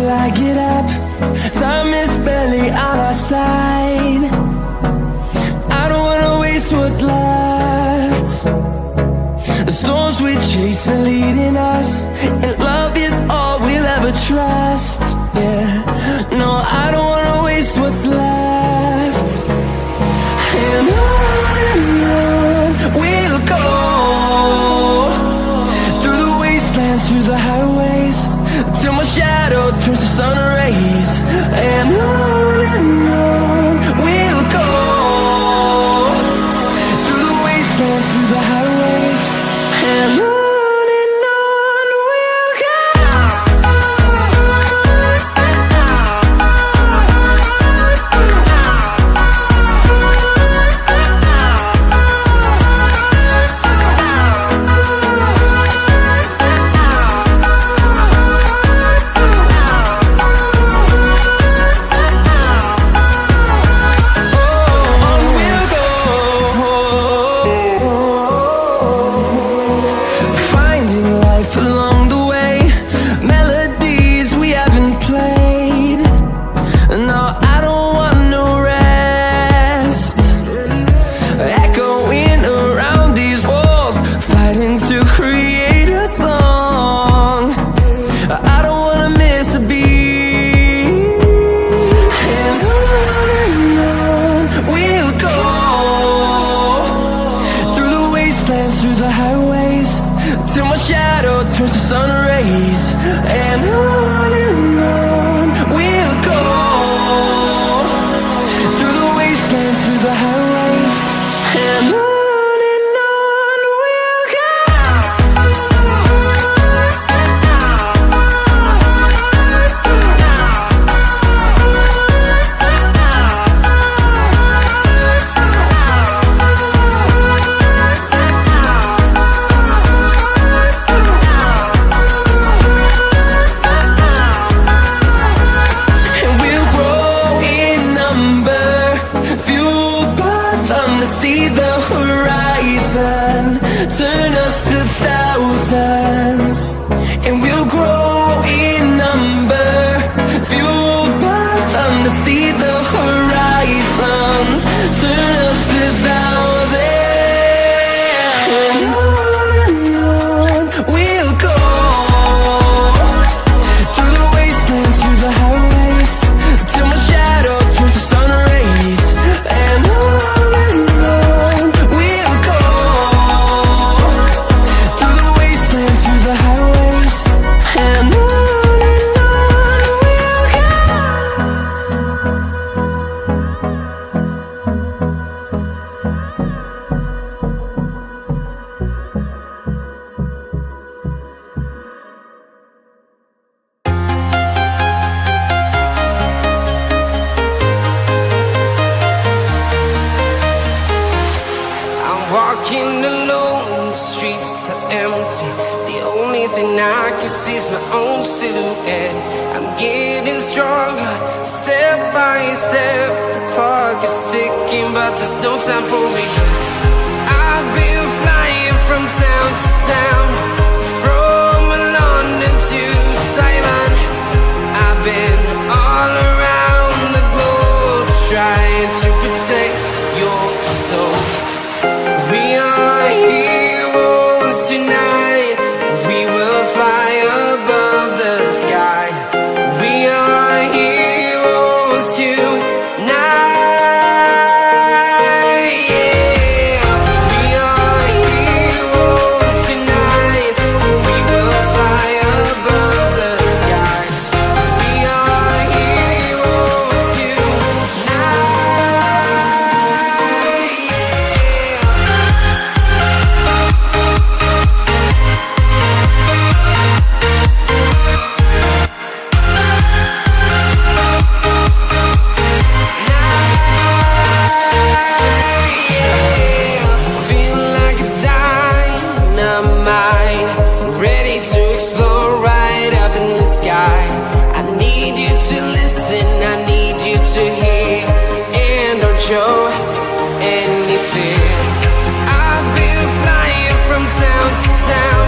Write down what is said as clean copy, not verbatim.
till I get up. Time is barely on our side. I don't wanna waste what's left. The storms we chase are leading us, and love is all we'll ever trust. Yeah, no, I don't wanna waste what's left. And on we'll go, through the wastelands, through the highways, till my shadow turns to sun rays. And on we'll go, through the wastelands, through the highways, and on we'll go. Through the highways, till my shadow turns to sun rays. And on we'll go, through the wastelands, through the highways, and on we'll go. See the horizon, turn us to thousands, and we'll grow in number, fueled by them. To see the horizon, turn us to thousands, and on we'll go, through the wastelands, through the highways, till my shadow turns to sun rays. And on walking alone, the streets are empty. The only thing I can see is my own silhouette. I'm getting stronger, step by step. The clock is ticking, but there's no time for regrets. I've been flying from town to town, from London to Taiwan. I've been all around the globe, trying to protect your soul. We are heroes tonight. We will fly above the sky. We are heroes tonight. Yeah. We are heroes tonight. We will fly above the sky. We are heroes tonight. I need you to listen, I need you to hear, and don't show any fear. I've been flying from town to town,